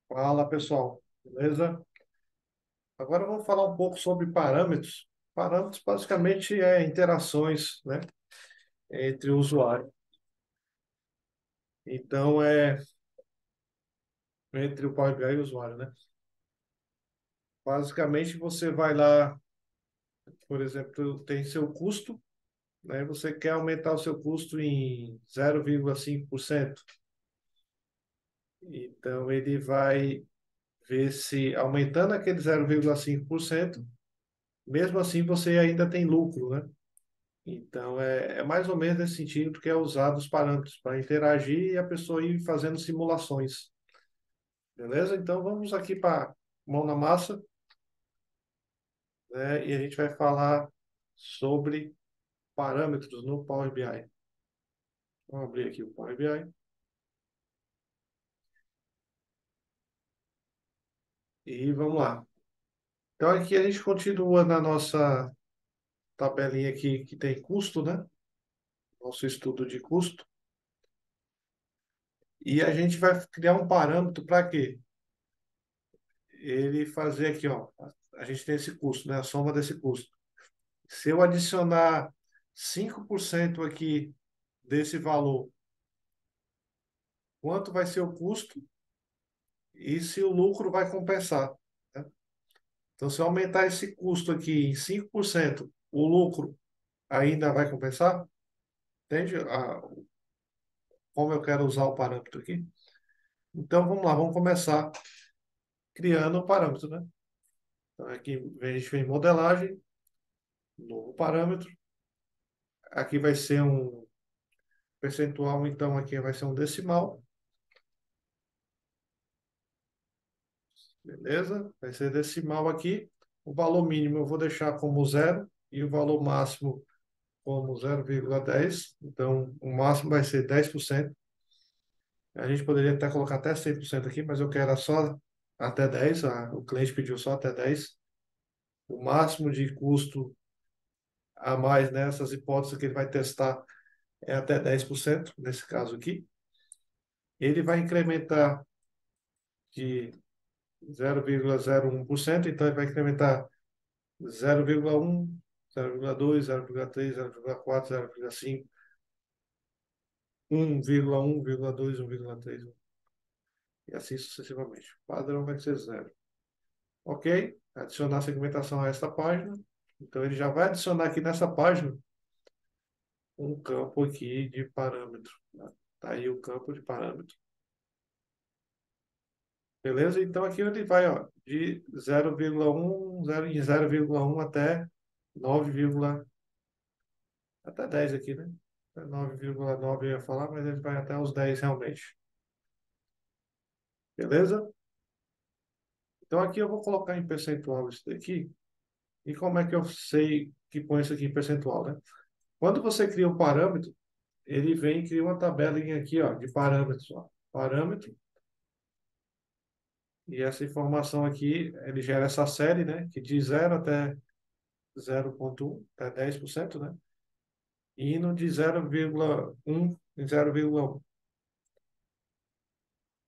Fala pessoal, beleza? Agora vamos falar um pouco sobre parâmetros. Parâmetros basicamente é interações, né, entre o usuário. Então é entre o Power BI e o usuário, né? Basicamente você vai lá, por exemplo, tem seu custo, né? Você quer aumentar o seu custo em 0,5%. Então ele vai ver se aumentando aquele 0,5%, mesmo assim você ainda tem lucro, né? Então, é mais ou menos nesse sentido que é usado os parâmetros para interagir e a pessoa ir fazendo simulações. Beleza? Então, vamos aqui para mão na massa, né? E a gente vai falar sobre parâmetros no Power BI. Vamos abrir aqui o Power BI e vamos lá. Então, aqui a gente continua na nossa tabelinha aqui que tem custo, né? Nosso estudo de custo. E a gente vai criar um parâmetro para quê? Ele fazer aqui, ó. A gente tem esse custo, né? A soma desse custo. Se eu adicionar 5% aqui desse valor, quanto vai ser o custo e se o lucro vai compensar, né? Então, se eu aumentar esse custo aqui em 5%, o lucro ainda vai compensar? Entende? Como eu quero usar o parâmetro aqui? Então, vamos lá, vamos começar criando o parâmetro, né? Então, aqui a gente vem em modelagem, novo parâmetro. Aqui vai ser um percentual, então aqui vai ser um decimal. Beleza? Vai ser decimal aqui. O valor mínimo eu vou deixar como zero e o valor máximo como 0,10. Então, o máximo vai ser 10%. A gente poderia até colocar até 100% aqui, mas eu quero só até 10. O cliente pediu só até 10. O máximo de custo a mais nessas hipóteses que ele vai testar é até 10%, nesse caso aqui. Ele vai incrementar de 0,01%, então ele vai incrementar 0,1, 0,2, 0,3, 0,4, 0,5, 1,1, 1,2, 1,3, e assim sucessivamente. O padrão vai ser zero. Ok? Adicionar segmentação a esta página. Então, ele já vai adicionar aqui nessa página um campo aqui de parâmetro. Tá aí o campo de parâmetro. Beleza? Então, aqui ele vai, ó, de 0,1, 0,1 até 9, até 10 aqui, né? 9,9 eu ia falar, mas ele vai até os 10 realmente. Beleza? Então aqui eu vou colocar em percentual isso daqui. E como é que eu sei que põe isso aqui em percentual, né? Quando você cria um parâmetro, ele vem e cria uma tabelinha aqui, ó, de parâmetros, ó. Parâmetro. E essa informação aqui, ele gera essa série, né? Que de 0 até 0,1, até 10%, né? E indo de 0,1 em 0,1.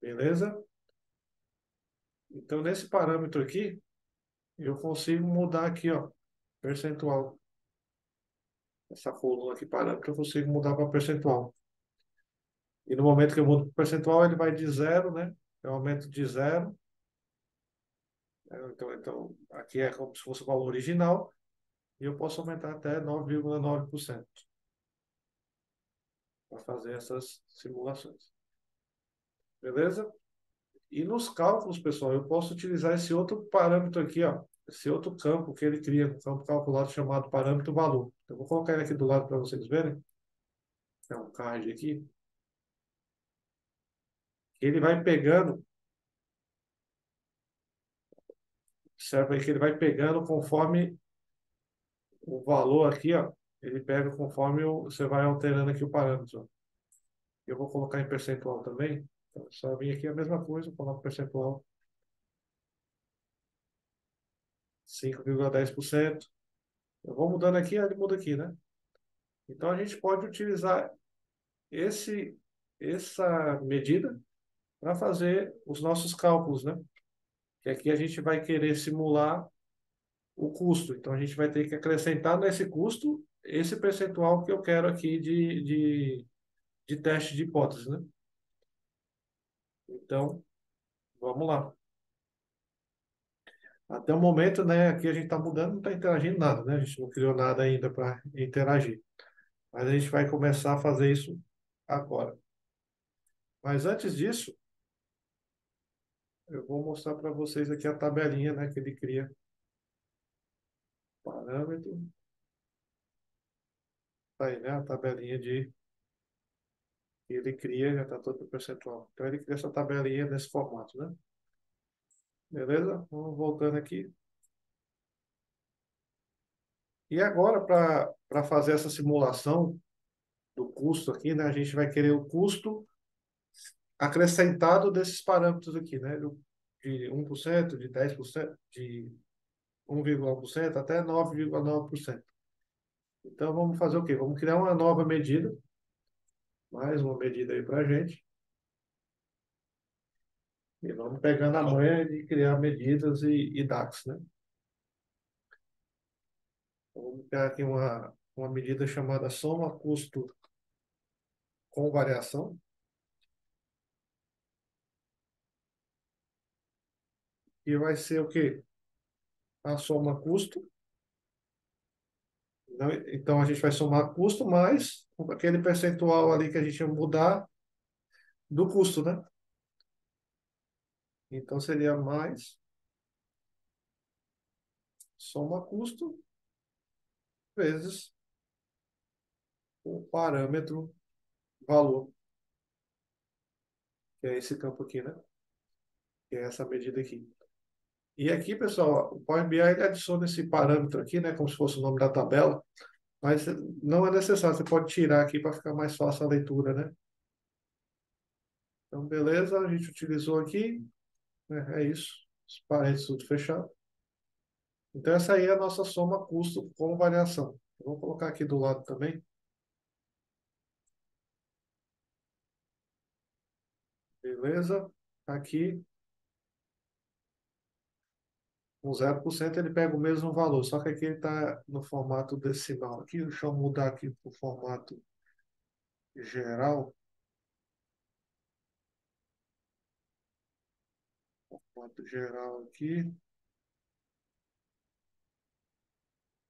Beleza? Então, nesse parâmetro aqui, eu consigo mudar aqui, ó, percentual. Essa coluna aqui, parâmetro, eu consigo mudar para percentual. E no momento que eu mudo para percentual, ele vai de zero, né? Eu aumento de zero. Então, aqui é como se fosse o valor original. E eu posso aumentar até 9,9% para fazer essas simulações. Beleza? E nos cálculos, pessoal, eu posso utilizar esse outro parâmetro aqui, ó. Esse outro campo que ele cria, um campo calculado chamado parâmetro valor. Eu vou colocar ele aqui do lado para vocês verem. É um card aqui. Ele vai pegando, observa aí que ele vai pegando conforme o valor aqui, ó. Ele pega conforme você vai alterando aqui o parâmetro, ó. Eu vou colocar em percentual também. Então, é só vir aqui a mesma coisa, coloco percentual 5,10%. Eu vou mudando aqui, ele muda aqui, né? Então a gente pode utilizar esse, essa medida para fazer os nossos cálculos, né? Que aqui a gente vai querer simular o custo. Então, a gente vai ter que acrescentar nesse custo esse percentual que eu quero aqui de teste de hipótese, né? Então, vamos lá. Até o momento, né, aqui a gente está mudando, não está interagindo nada, né? A gente não criou nada ainda para interagir. Mas a gente vai começar a fazer isso agora. Mas antes disso, eu vou mostrar para vocês aqui a tabelinha, né, que ele cria. Parâmetro. Tá aí, né? A tabelinha que ele cria, já está todo o percentual. Então ele cria essa tabelinha nesse formato, né? Beleza? Vamos voltando aqui. E agora, para fazer essa simulação do custo aqui, né? A gente vai querer o custo acrescentado desses parâmetros aqui, né? De 1%, de 10%, de 1,1% até 9,9%. Então, vamos fazer o quê? Vamos criar uma nova medida, mais uma medida aí para a gente, e vamos pegando a manha de criar medidas e DAX, né? Então, vamos pegar aqui uma medida chamada soma custo com variação, que vai ser o quê? A soma custo. Então, a gente vai somar custo mais aquele percentual ali que a gente ia mudar do custo, né? Então, seria mais soma custo vezes o parâmetro valor, que é esse campo aqui, né? Que é essa medida aqui. E aqui, pessoal, o Power BI ele adiciona esse parâmetro aqui, né? Como se fosse o nome da tabela, mas não é necessário, você pode tirar aqui para ficar mais fácil a leitura, né? Então, beleza, a gente utilizou aqui, né? É isso, os parênteses tudo fechado. Então, essa aí é a nossa soma custo com variação. Eu vou colocar aqui do lado também. Beleza? Aqui, com 0% ele pega o mesmo valor, só que aqui ele está no formato decimal. Aqui, deixa eu mudar aqui para o formato geral. Formato geral aqui.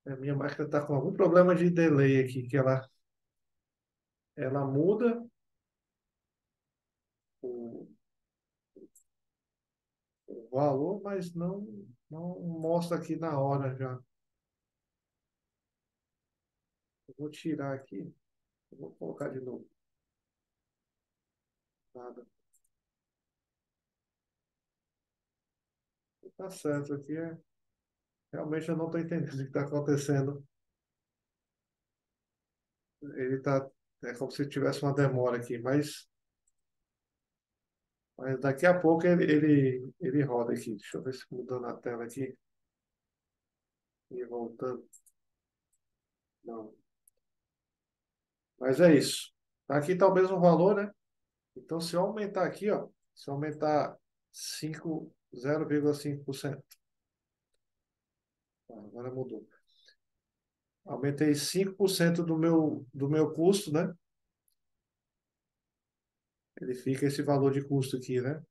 A minha máquina está com algum problema de delay aqui, que ela muda o, o valor, mas não mostra aqui na hora já. Eu vou tirar aqui, eu vou colocar de novo. Nada. Tá certo aqui. Realmente eu não estou entendendo o que está acontecendo. Ele está. É como se tivesse uma demora aqui, mas daqui a pouco ele roda aqui. Deixa eu ver se mudando a tela aqui e voltando. Não. Mas é isso. Aqui está o mesmo valor, né? Então, se eu aumentar aqui, ó, se eu aumentar 0,5%, agora mudou. Aumentei 5% do meu custo, né? Ele fica esse valor de custo aqui, né?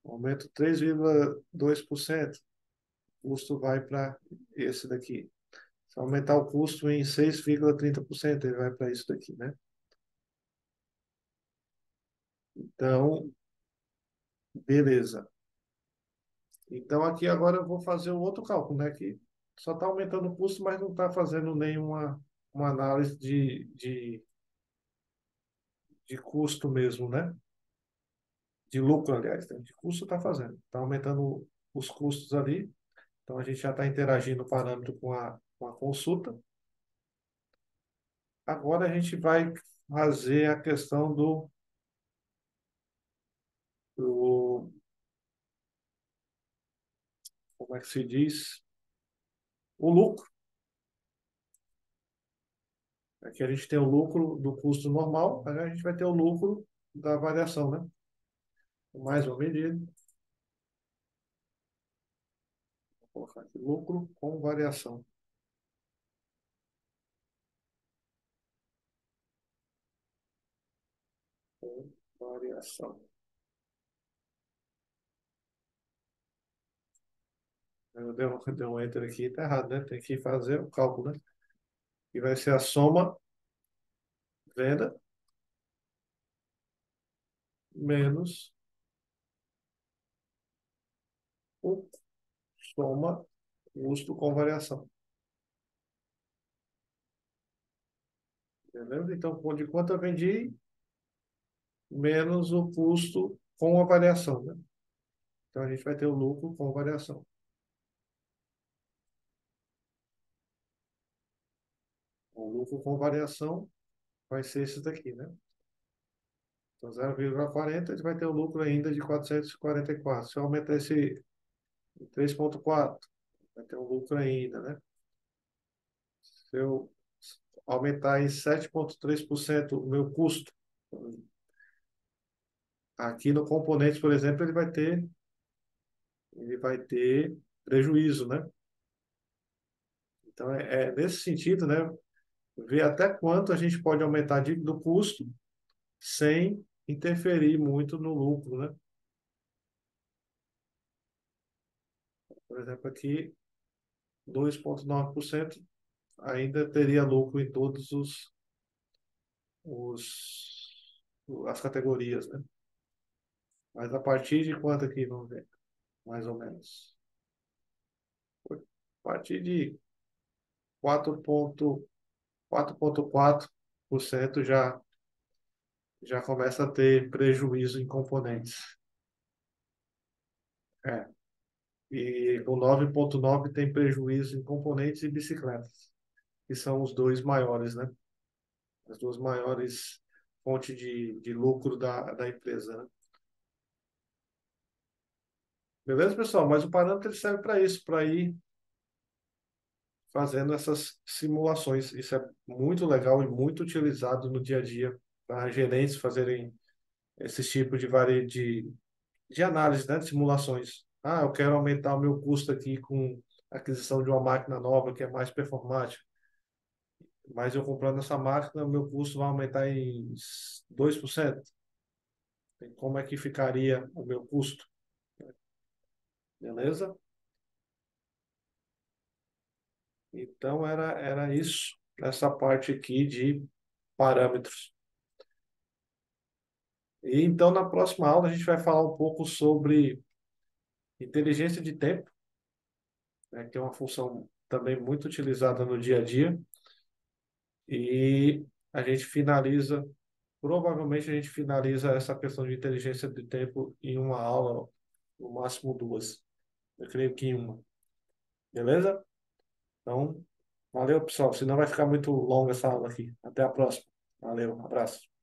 Aumento 3,2%, o custo vai para esse daqui. Se aumentar o custo em 6,30%, ele vai para isso daqui, né? Então, beleza. Então, aqui agora eu vou fazer o outro cálculo, né? Que só está aumentando o custo, mas não está fazendo nenhuma uma análise de custo mesmo, né? De lucro, aliás, né? De custo está fazendo. Está aumentando os custos ali. Então, a gente já está interagindo o parâmetro com a consulta. Agora a gente vai fazer a questão do como é que se diz? O lucro. Aqui a gente tem o lucro do custo normal, agora a gente vai ter o lucro da variação, né? Mais uma medida. Vou colocar aqui, lucro com variação. Com variação. Dei um enter aqui, tá errado, né? Tem que fazer o cálculo, né? E vai ser a soma venda menos o soma custo com variação. Entendeu? Então, de quanto eu vendi, menos o custo com a variação, né? Então, a gente vai ter o lucro com variação. O lucro com variação vai ser esse daqui, né? Então, 0,40, a gente vai ter o lucro ainda de 444. Se eu aumentar esse em 3,4, vai ter um lucro ainda, né? Se eu aumentar em 7,3% o meu custo, aqui no componente, por exemplo, ele vai ter prejuízo, né? Então, é nesse sentido, né? Ver até quanto a gente pode aumentar do custo sem interferir muito no lucro, né? Por exemplo, aqui, 2,9% ainda teria lucro em todos as categorias, né? Mas a partir de quanto aqui, vamos ver, mais ou menos. A partir de 4,4% já começa a ter prejuízo em componentes. É. E o 9,9 tem prejuízo em componentes e bicicletas, que são os dois maiores, né? As duas maiores fontes de lucro da empresa, né? Beleza, pessoal? Mas o parâmetro ele serve para isso, para ir fazendo essas simulações. Isso é muito legal e muito utilizado no dia a dia para gerentes fazerem esses tipos de análise, né? De simulações. Ah, eu quero aumentar o meu custo aqui com a aquisição de uma máquina nova que é mais performática. Mas eu comprando essa máquina, o meu custo vai aumentar em 2%. Como é que ficaria o meu custo? Beleza? Então era isso, essa parte aqui de parâmetros. E então na próxima aula a gente vai falar um pouco sobre inteligência de tempo, né, que é uma função também muito utilizada no dia a dia. E a gente finaliza, provavelmente a gente finaliza essa questão de inteligência de tempo em uma aula, no máximo duas. Eu creio que em uma. Beleza? Então, valeu, pessoal. Senão vai ficar muito longa essa aula aqui. Até a próxima. Valeu, abraço.